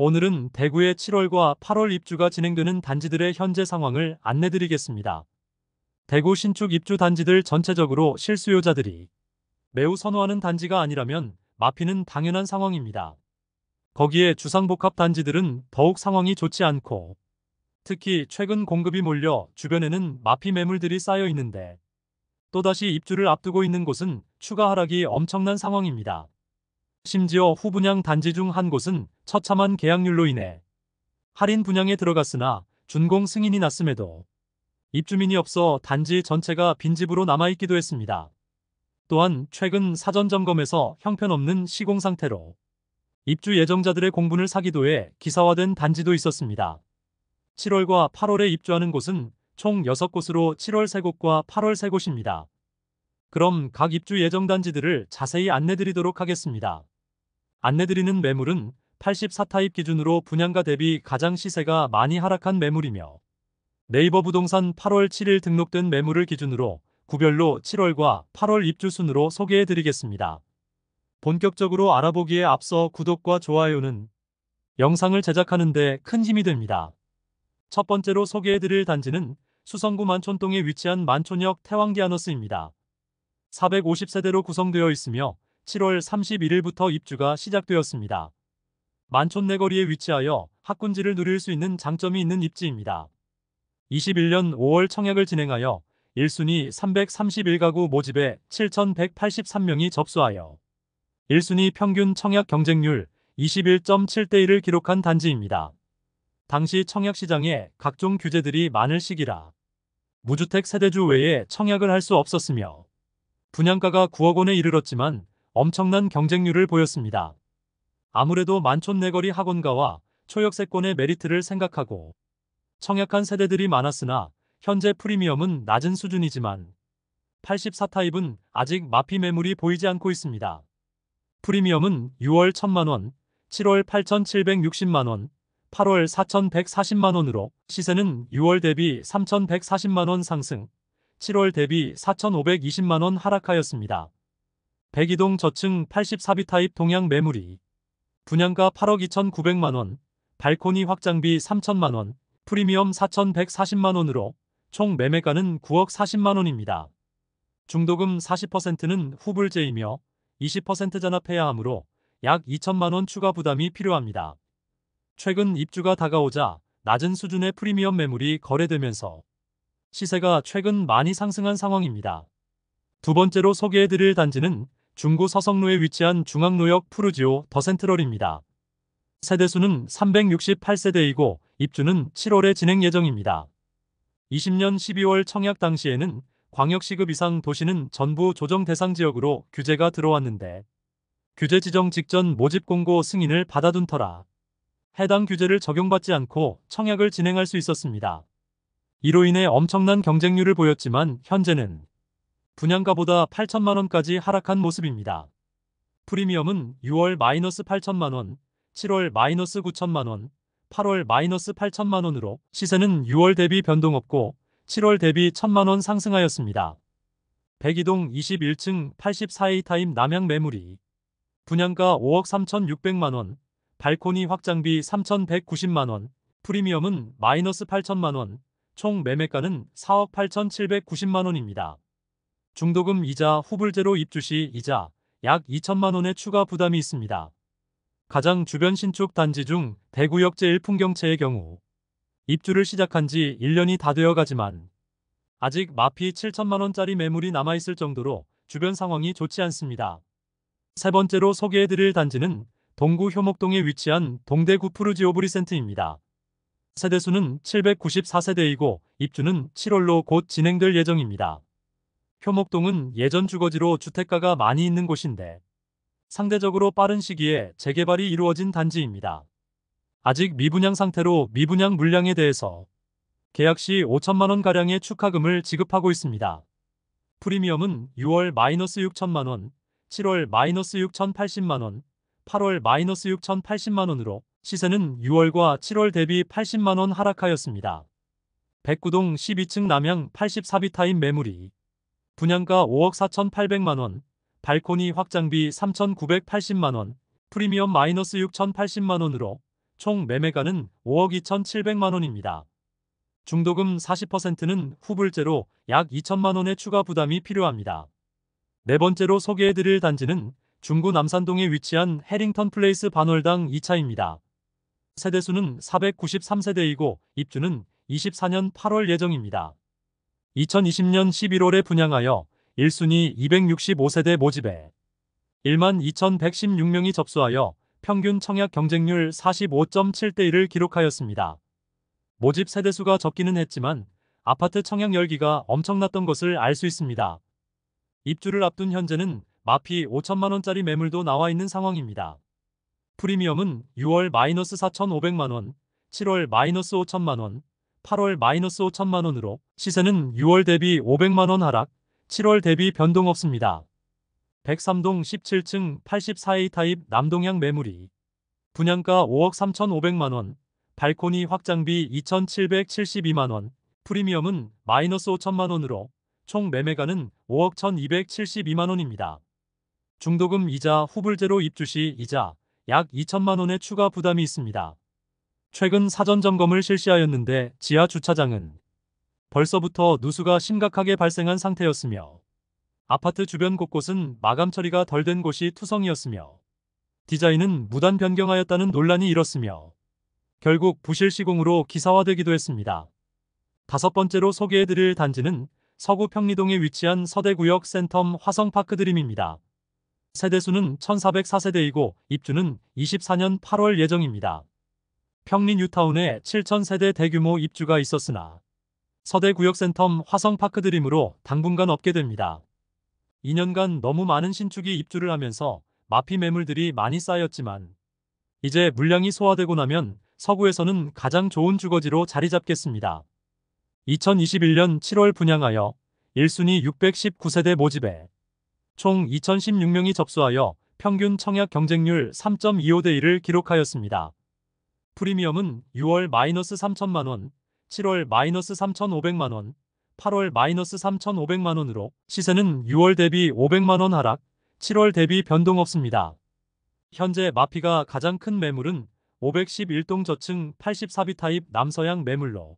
오늘은 대구의 7월과 8월 입주가 진행되는 단지들의 현재 상황을 안내드리겠습니다. 대구 신축 입주 단지들 전체적으로 실수요자들이 매우 선호하는 단지가 아니라면 마피는 당연한 상황입니다. 거기에 주상복합 단지들은 더욱 상황이 좋지 않고 특히 최근 공급이 몰려 주변에는 마피 매물들이 쌓여 있는데 또다시 입주를 앞두고 있는 곳은 추가 하락이 엄청난 상황입니다. 심지어 후분양 단지 중 한 곳은 처참한 계약률로 인해 할인 분양에 들어갔으나 준공 승인이 났음에도 입주민이 없어 단지 전체가 빈집으로 남아있기도 했습니다. 또한 최근 사전 점검에서 형편없는 시공 상태로 입주 예정자들의 공분을 사기도 해 기사화된 단지도 있었습니다. 7월과 8월에 입주하는 곳은 총 6곳으로 7월 3곳과 8월 3곳입니다. 그럼 각 입주 예정 단지들을 자세히 안내드리도록 하겠습니다. 안내드리는 매물은 84타입 기준으로 분양가 대비 가장 시세가 많이 하락한 매물이며 네이버 부동산 8월 7일 등록된 매물을 기준으로 구별로 7월과 8월 입주 순으로 소개해드리겠습니다. 본격적으로 알아보기에 앞서 구독과 좋아요는 영상을 제작하는 데 큰 힘이 됩니다. 첫 번째로 소개해드릴 단지는 수성구 만촌동에 위치한 만촌역 태왕디아너스입니다. 450세대로 구성되어 있으며 7월 31일부터 입주가 시작되었습니다. 만촌 내거리에 위치하여 학군지를 누릴 수 있는 장점이 있는 입지입니다. 21년 5월 청약을 진행하여 1순위 331가구 모집에 7,183명이 접수하여 1순위 평균 청약 경쟁률 21.7대1을 기록한 단지입니다. 당시 청약시장에 각종 규제들이 많을 시기라 무주택 세대주 외에 청약을 할 수 없었으며 분양가가 9억 원에 이르렀지만 엄청난 경쟁률을 보였습니다. 아무래도 만촌 내거리 학원가와 초역세권의 메리트를 생각하고 청약한 세대들이 많았으나 현재 프리미엄은 낮은 수준이지만 84타입은 아직 마피 매물이 보이지 않고 있습니다. 프리미엄은 6월 1,000만원, 7월 8,760만원, 8월 4,140만원으로 시세는 6월 대비 3,140만원 상승, 7월 대비 4,520만원 하락하였습니다. 백이동 저층 84B 타입 동양 매물이 분양가 8억 2,900만원, 발코니 확장비 3,000만원, 프리미엄 4,140만원으로 총 매매가는 9억 40만원입니다. 중도금 40%는 후불제이며 20% 잔압해야 하므로 약 2천만원 추가 부담이 필요합니다. 최근 입주가 다가오자 낮은 수준의 프리미엄 매물이 거래되면서 시세가 최근 많이 상승한 상황입니다. 두 번째로 소개해드릴 단지는 중구 서성로에 위치한 중앙로역 푸르지오 더센트럴입니다. 세대수는 368세대이고 입주는 7월에 진행 예정입니다. 20년 12월 청약 당시에는 광역시급 이상 도시는 전부 조정 대상 지역으로 규제가 들어왔는데 규제 지정 직전 모집 공고 승인을 받아둔 터라 해당 규제를 적용받지 않고 청약을 진행할 수 있었습니다. 이로 인해 엄청난 경쟁률을 보였지만 현재는 분양가보다 8천만원까지 하락한 모습입니다. 프리미엄은 6월 -8천만원, 7월 -9천만원, 8월 -8천만원으로 시세는 6월 대비 변동 없고 7월 대비 1,000만원 상승하였습니다. 백이동 21층 84A 타입 남양 매물이 분양가 5억 3,600만원, 발코니 확장비 3,190만원, 프리미엄은 -8천만원, 총 매매가는 4억 8,790만원입니다. 중도금 이자 후불제로 입주 시 이자 약 2천만원의 추가 부담이 있습니다. 가장 주변 신축 단지 중 대구역 제1풍경채의 경우 입주를 시작한 지 1년이 다 되어 가지만 아직 마피 7천만원짜리 매물이 남아있을 정도로 주변 상황이 좋지 않습니다. 세 번째로 소개해드릴 단지는 동구 효목동에 위치한 동대구 푸르지오 브리센트입니다. 세대수는 794세대이고 입주는 7월로 곧 진행될 예정입니다. 효목동은 예전 주거지로 주택가가 많이 있는 곳인데 상대적으로 빠른 시기에 재개발이 이루어진 단지입니다. 아직 미분양 상태로 미분양 물량에 대해서 계약 시 5천만원가량의 축하금을 지급하고 있습니다. 프리미엄은 6월 -6천만원, 7월 -6,080만원, 8월 -6,080만원으로 시세는 6월과 7월 대비 80만원 하락하였습니다. 백구동 12층 남양 84B 타입 매물이 분양가 5억 4,800만원, 발코니 확장비 3,980만원, 프리미엄 -6,080만원으로 총 매매가는 5억 2,700만 원입니다. 중도금 40%는 후불제로 약 2천만 원의 추가 부담이 필요합니다. 네 번째로 소개해드릴 단지는 중구 남산동에 위치한 해링턴 플레이스 반월당 2차입니다. 세대수는 493세대이고 입주는 24년 8월 예정입니다. 2020년 11월에 분양하여 1순위 265세대 모집에 12,116명이 접수하여 평균 청약 경쟁률 45.7대 1을 기록하였습니다. 모집 세대수가 적기는 했지만 아파트 청약 열기가 엄청났던 것을 알 수 있습니다. 입주를 앞둔 현재는 마피 5천만 원짜리 매물도 나와 있는 상황입니다. 프리미엄은 6월 -4,500만 원, 7월 -5천만 원, 8월 -5천만 원으로 시세는 6월 대비 500만 원 하락, 7월 대비 변동 없습니다. 103동 17층 84A 타입 남동향 매물이 분양가 5억 3,500만 원, 발코니 확장비 2,772만 원, 프리미엄은 -5천만 원으로 총 매매가는 5억 1,272만 원입니다. 중도금 이자 후불제로 입주 시 이자 약 2천만 원의 추가 부담이 있습니다. 최근 사전 점검을 실시하였는데 지하 주차장은 벌써부터 누수가 심각하게 발생한 상태였으며 아파트 주변 곳곳은 마감 처리가 덜 된 곳이 투성이었으며 디자인은 무단 변경하였다는 논란이 일었으며 결국 부실 시공으로 기사화되기도 했습니다. 다섯 번째로 소개해드릴 단지는 서구 평리동에 위치한 서대구역 센텀 화성파크드림입니다. 세대수는 1,404세대이고 입주는 24년 8월 예정입니다. 평리 뉴타운에 7,000세대 대규모 입주가 있었으나 서대구역 센텀 화성파크드림으로 당분간 없게 됩니다. 2년간 너무 많은 신축이 입주를 하면서 마피 매물들이 많이 쌓였지만 이제 물량이 소화되고 나면 서구에서는 가장 좋은 주거지로 자리 잡겠습니다. 2021년 7월 분양하여 1순위 619세대 모집에 총 2,016명이 접수하여 평균 청약 경쟁률 3.25대 1을 기록하였습니다. 프리미엄은 6월 -3천만 원, 7월 -3,500만 원, 8월 -3,500만 원으로 시세는 6월 대비 500만 원 하락, 7월 대비 변동 없습니다. 현재 마피가 가장 큰 매물은 511동 저층 84B 타입 남서향 매물로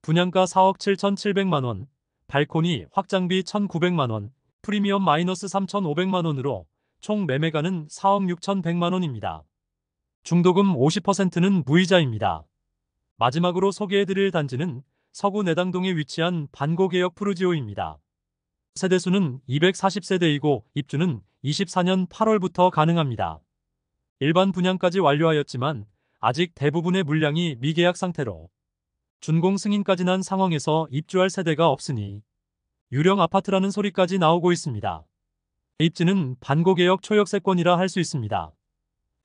분양가 4억 7,700만 원, 발코니 확장비 1,900만 원, 프리미엄 -3,500만 원으로 총 매매가는 4억 6,100만 원입니다. 중도금 50%는 무이자입니다. 마지막으로 소개해드릴 단지는 서구 내당동에 위치한 반고개역 푸르지오입니다. 세대수는 240세대이고 입주는 24년 8월부터 가능합니다. 일반 분양까지 완료하였지만 아직 대부분의 물량이 미계약 상태로 준공 승인까지 난 상황에서 입주할 세대가 없으니 유령 아파트라는 소리까지 나오고 있습니다. 입지는 반고개역 초역세권이라 할 수 있습니다.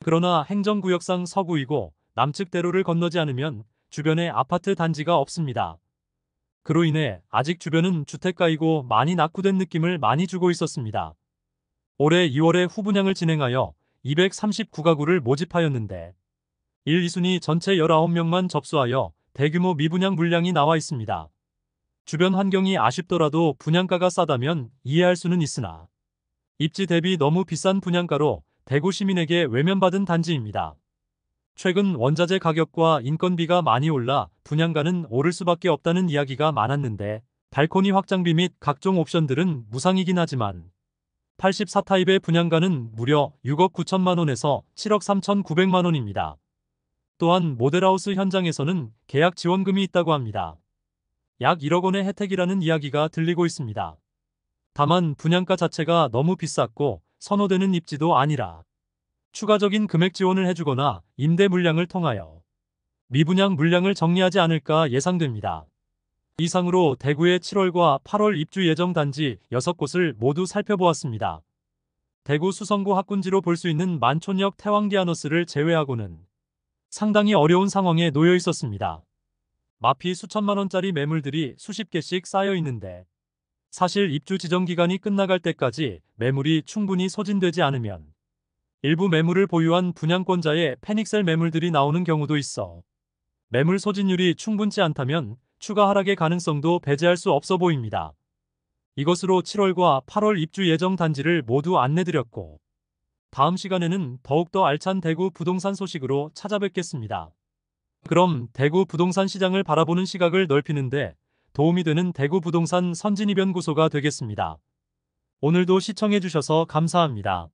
그러나 행정구역상 서구이고 남측 대로를 건너지 않으면 주변에 아파트 단지가 없습니다. 그로 인해 아직 주변은 주택가이고 많이 낙후된 느낌을 많이 주고 있었습니다. 올해 2월에 후분양을 진행하여 239가구를 모집하였는데 1, 2순위 전체 19명만 접수하여 대규모 미분양 물량이 나와 있습니다. 주변 환경이 아쉽더라도 분양가가 싸다면 이해할 수는 있으나 입지 대비 너무 비싼 분양가로 대구 시민에게 외면받은 단지입니다. 최근 원자재 가격과 인건비가 많이 올라 분양가는 오를 수밖에 없다는 이야기가 많았는데 발코니 확장비 및 각종 옵션들은 무상이긴 하지만 84타입의 분양가는 무려 6억 9천만 원에서 7억 3,900만 원입니다. 또한 모델하우스 현장에서는 계약 지원금이 있다고 합니다. 약 1억 원의 혜택이라는 이야기가 들리고 있습니다. 다만 분양가 자체가 너무 비쌌고 선호되는 입지도 아니라 추가적인 금액 지원을 해주거나 임대 물량을 통하여 미분양 물량을 정리하지 않을까 예상됩니다. 이상으로 대구의 7월과 8월 입주 예정 단지 6곳을 모두 살펴보았습니다. 대구 수성구 학군지로 볼 수 있는 만촌역 태왕디아너스를 제외하고는 상당히 어려운 상황에 놓여 있었습니다. 마피 수천만 원짜리 매물들이 수십 개씩 쌓여 있는데 사실 입주 지정 기간이 끝나갈 때까지 매물이 충분히 소진되지 않으면 일부 매물을 보유한 분양권자의 패닉셀 매물들이 나오는 경우도 있어 매물 소진율이 충분치 않다면 추가 하락의 가능성도 배제할 수 없어 보입니다. 이것으로 7월과 8월 입주 예정 단지를 모두 안내드렸고 다음 시간에는 더욱더 알찬 대구 부동산 소식으로 찾아뵙겠습니다. 그럼 대구 부동산 시장을 바라보는 시각을 넓히는데 도움이 되는 대구 부동산 선진이변 고소가 되겠습니다. 오늘도 시청해주셔서 감사합니다.